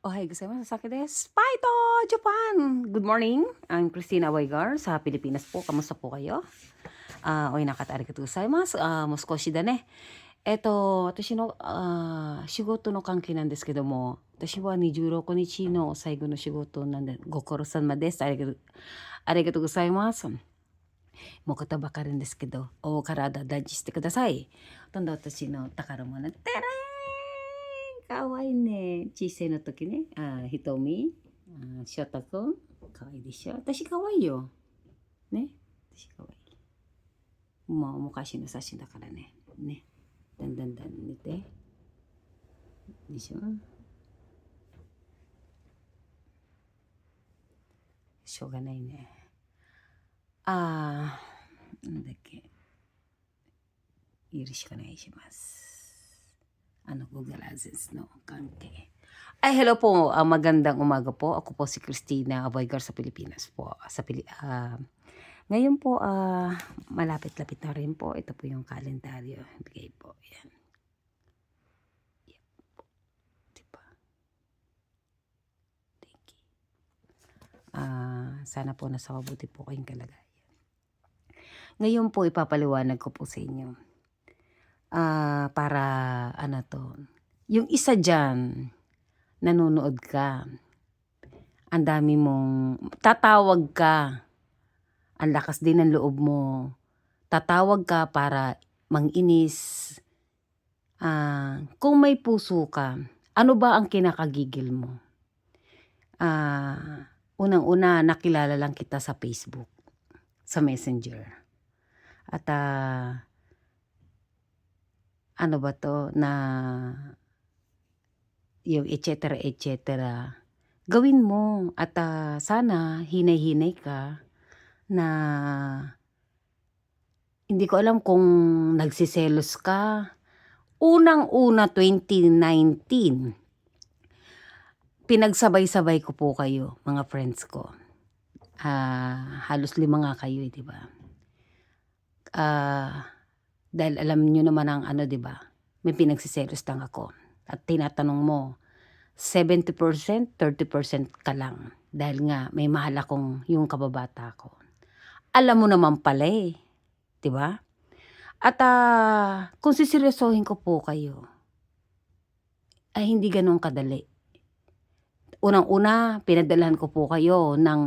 Ohay gozaimasu. Sasaki desu. Paito, Japan! Good morning. I'm Christina Waigar sa Pilipinas po. Kamusta po kayo? Oinaka arigatou gozaimasu. Moskoshi da ne. 私の、仕事の関係なんですけども、私は26日の最後の仕事なんで、ご苦労様です。ありがとうございます。もう言葉かるんですけど、お体大事してください。どんどん私の宝物、てれーんかわいいね。小さいの時ね。ひとみ、しょうたくん、かわいいでしょ。私かわいいよ。ね。私かわいい。もう昔の写真だからね。ね。だんだん見て。でしょ。しょうがないね。なんだっけ。よろしくお願いします。Google AdSense no kangke. Hello po. Magandang umaga po. Ako po si Christina Aboygar sa Pilipinas po. Ngayon po, malapit-lapit na rin po. Ito po yung kalendaryo. Bigay po. Yan. Yan po. Diba? Thank you. Sana po nasa mabuti po kayong kalagayan. Ngayon po, ipapaliwanag ko po sa inyo. Para yung isa dyan, nanonood ka, ang dami mong, tatawag ka, ang lakas din ng loob mo, tatawag ka para manginis, kung may puso ka, ano ba ang kinakagigil mo? Unang-una, nakilala lang kita sa Facebook, sa Messenger. At ano ba to na yung etc. Gawin mo at sana hinay-hinay ka na hindi ko alam kung nagsiselos ka. Unang-una 2019, pinagsabay-sabay ko po kayo, mga friends ko. Halos 5 nga kayo, di ba? Dahil alam nyo naman ang di ba? May pinagsiselos lang ako. At tinatanong mo, 70%, 30% ka lang. Dahil nga, may mahal akong yung kababata ko. Alam mo naman pala di ba? At kung siseryosohin ko po kayo, ay hindi ganun kadali. Unang-una, pinadalahan ko po kayo ng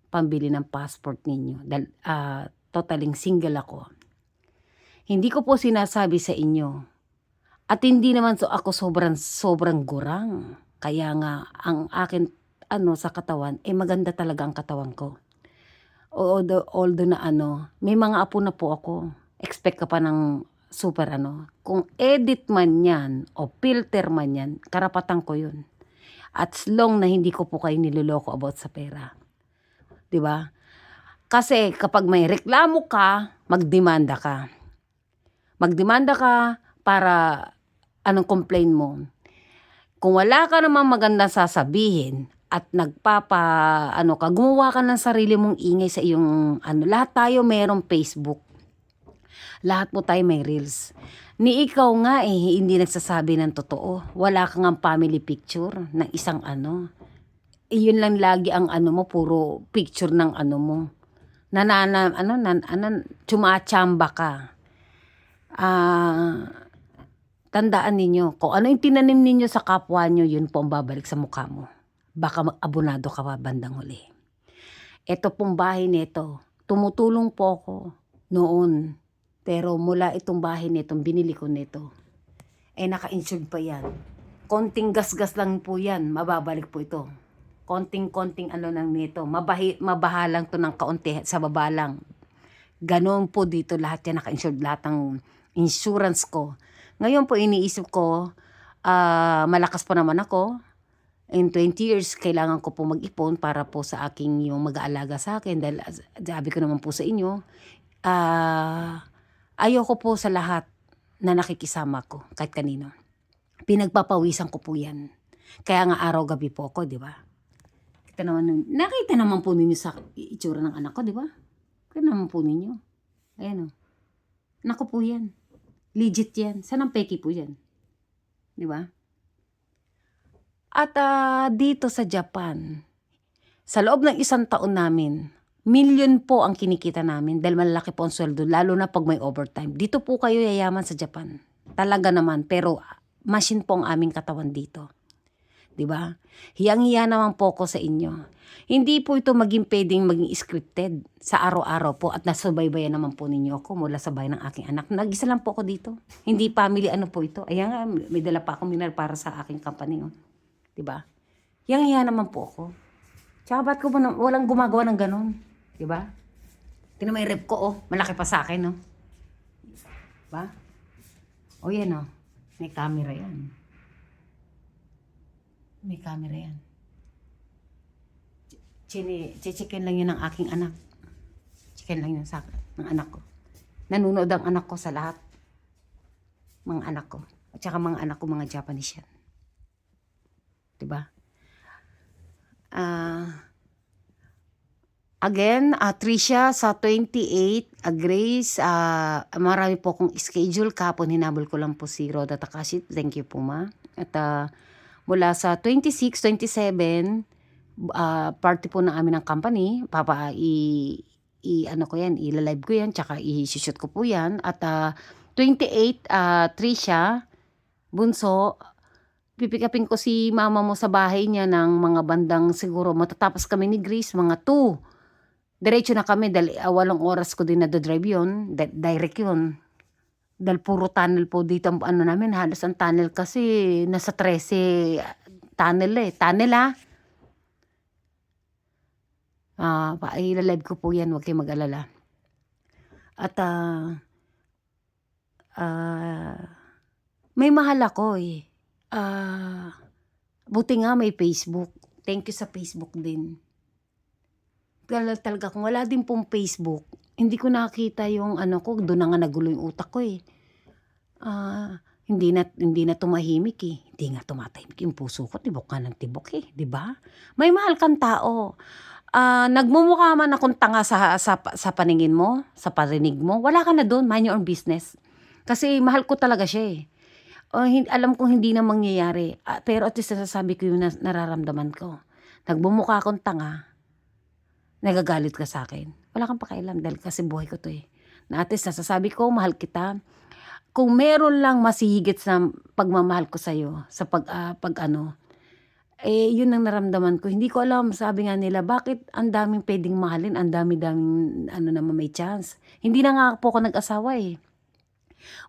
pambili ng passport ninyo. Dahil totaling single ako. Hindi ko po sinasabi sa inyo. At hindi naman ako sobrang gurang. Kaya nga, ang akin sa katawan, maganda talaga ang katawan ko. Although na may mga apo na po ako. Expect ka pa ng super Kung edit man yan o filter man yan, karapatan ko yun. At long na hindi ko po kayo niloloko about sa pera. 'Di ba? Kasi kapag may reklamo ka, magdemanda ka. Magdemanda ka para anong complain mo. Kung wala ka namang magandang sasabihin at gumawa ka ng sarili mong ingay sa iyong lahat tayo mayroong Facebook. Lahat po tayo may reels. Ni ikaw nga hindi nagsasabi ng totoo. Wala kang ang family picture ng isang Iyon lang lagi ang mo, puro picture ng mo. Tsumachamba ka. Tandaan ninyo, kung ano yung tinanim ninyo sa kapwa nyo, yun po ang babalik sa mukha mo. Baka mag-abonado ka pa bandang huli. Ito pong bahay nito, tumutulong po ako noon. Pero mula itong bahay nito, binili ko nito. Naka-insured pa yan. Konting gasgas lang po yan, mababalik po ito. Konting lang nito, mabaha lang to ng kaunti sa baba lang. Ganoon po dito lahat yan, naka-insured lahat ng insurance ko. Ngayon po iniisip ko, malakas pa naman ako. In 20 years, kailangan ko po mag-ipon para po sa aking yung mag-aalaga sa akin. Dahil sabi ko naman po sa inyo, ayoko po sa lahat na nakikisama ko, kahit kanino. Pinagpapawisan ko po yan. Kaya nga araw-gabi po ako, di ba? Nakita naman po ninyo sa itsura ng anak ko, di ba? Kaya naman po ninyo. Ayan o. Anak ko po yan. Legit yan. Saan ang peki po yan? Di ba? At dito sa Japan, sa loob ng 1 taon namin, milyon po ang kinikita namin dahil malaki po ang sweldo, lalo na pag may overtime. Dito po kayo yayaman sa Japan. Talaga naman, pero machine po ang aming katawan dito. 'Di ba? Hiyang-hiya naman po ko sa inyo. Hindi po ito pwedeng maging scripted sa araw-araw po at nasubaybayan naman po ninyo ako mula sa bahay ng aking anak. Nag-isa lang po ako dito. Hindi family ano po ito. Ayan nga, may dala pa akong mineral para sa aking company. Oh. 'Di ba? Hiyang-hiya naman po ako. Tsaka ba't ko ba walang gumagawa ng ganon? 'Di ba? Tingnan mo yung rep ko, oh. Malaki pa sa akin, oh. 'Di ba? O yan, oh. May camera yan. May camera yan. Chichikin lang yun ng aking anak. Chicken lang yun sa ng anak ko. Nanonood ang anak ko sa lahat. Mga anak ko. At saka mga anak ko, mga Japanese yan. Diba? Again, Tricia, sa 28, Grace, marami po akong schedule. Kahapon hinabol ko lang po si Roda Takashi. Thank you po, ma. At mula sa 26, 27, party po ng amin ng company. Ano ko yan, ilalive ko yan, tsaka i-shoot ko po yan. At 28, Tricia, bunso, pipikapin ko si mama mo sa bahay niya ng mga bandang siguro matatapos kami ni Grace, mga 2. Diretso na kami dahil 8 oras ko din na-drive yun, direct yun. Dahil puro tunnel po dito ang ano namin, halos ang tunnel kasi nasa 13 tunnel Tunnel ilalive ko po yan, huwag kayong mag-alala. At may mahal ako eh. Buti nga may Facebook. Thank you sa Facebook din. Talaga kung wala din pong Facebook, hindi ko nakita yung ano ko, doon na nga nagulo yung utak ko eh. Hindi na tumahimik eh. Hindi nga tumatahimik yung puso ko, tibok ka ng tibok eh, di ba? May mahal kang tao. Nagmumukha man akong tanga sa paningin mo, sa parinig mo, wala ka na doon, mind your own business. Kasi mahal ko talaga siya eh. Alam kong hindi na mangyayari, pero at least nasasabi ko yung nararamdaman ko. Nagmumukha akong tanga, nagagalit ka sa akin. Wala kang pakialam dahil kasi buhay ko to eh. Na at least nasasabi ko, mahal kita. Kung meron lang masihigit sa pagmamahal ko sa'yo, sa yun ang naramdaman ko. Hindi ko alam, sabi nga nila, bakit ang daming pwedeng mahalin, ang daming naman may chance. Hindi na nga po ako nag-asawa eh.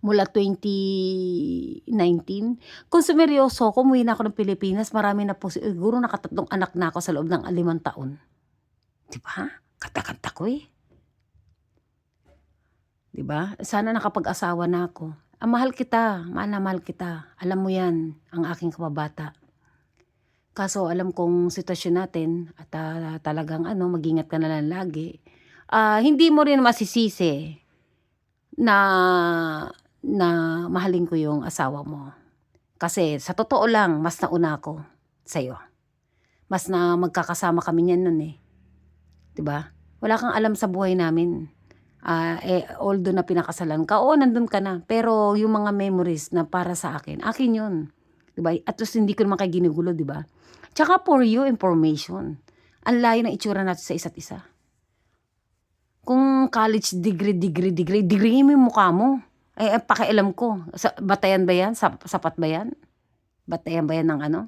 Mula 2019, kung sumeryoso ko, umuwi na ako ng Pilipinas, marami na po, siguro nakatatlong anak na ako sa loob ng 5 taon. Diba? Kanta-kanta ko eh. Diba? Sana nakapag-asawa na ako. Mahal kita, mahal na mahal kita. Alam mo yan, ang aking kababata. Kaso alam kong sitwasyon natin at talagang mag-ingat ka na lang lagi. Hindi mo rin masisisi na mahalin ko yung asawa mo. Kasi sa totoo lang, mas nauna ako sa'yo. Mas na magkakasama kami niyan nun eh. Diba? Wala kang alam sa buhay namin. Although na pinakasalan ka, nandun ka na. Pero yung mga memories na para sa akin yun. Diba? At least hindi ko naman kayo ginugulo, diba? Tsaka for you, information. Ang layo ng itsura natin sa isa't isa. Kung college degree mo yung mukha mo. Pakialam ko. Batayan ba yan? Sapat ba yan? Batayan ba yan ng ano?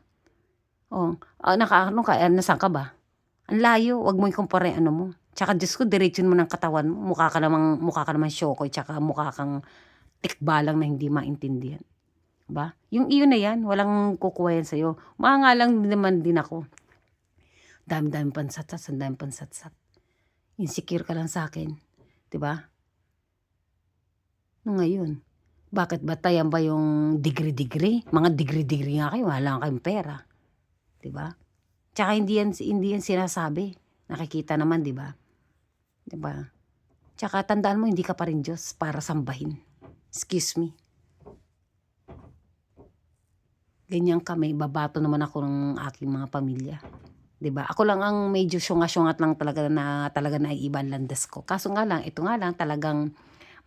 Nasaan ka ba? Ang layo, wag mo i-compare mo. Tsaka Diyos ko, diretsyon mo ng katawan mo. Mukha ka naman syokoy, tsaka mukha kang tikbalang na hindi maintindihan. Ba? Yung iyon na yan, walang kukuha yan sa'yo. Mga lang naman din ako. Dami-dami pansatsat, dami pansatsat. Insecure ka lang sa akin. Diba? Ngayon, bakit batayan ba yung degree? Mga degree nga kayo, wala kayong pera. Diba? Tsaka hindi yan sinasabi. Nakikita naman, diba? Diba? Tsaka tandaan mo, hindi ka pa rin Diyos para sambahin. Excuse me. Ganyan kami, babato naman ako ng aking mga pamilya. Diba? Ako lang ang medyo syungat-syungat lang talaga na iiban landas ko. Kaso ito nga lang talagang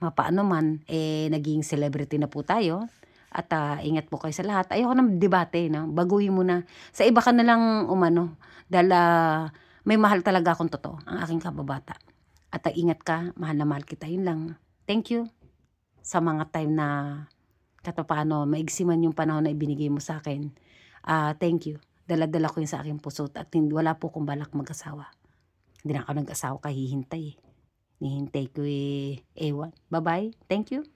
mapaano man, naging celebrity na po tayo. At ingat po kayo sa lahat. Ayoko ng debate, no? Baguhin mo na. Sa iba ka na lang umano. Dahil may mahal talaga akong totoo, ang aking kababata. At ingat ka, mahal na mahal kita. Yun lang. Thank you sa mga time na katapano, maigsi man yung panahon na ibinigay mo sa akin. Thank you. Dala-dala ko yun sa aking puso at wala po kong balak mag-asawa. Hindi na ako nag-asawa kahihintay. Nihintay ko ewan. Bye-bye. Thank you.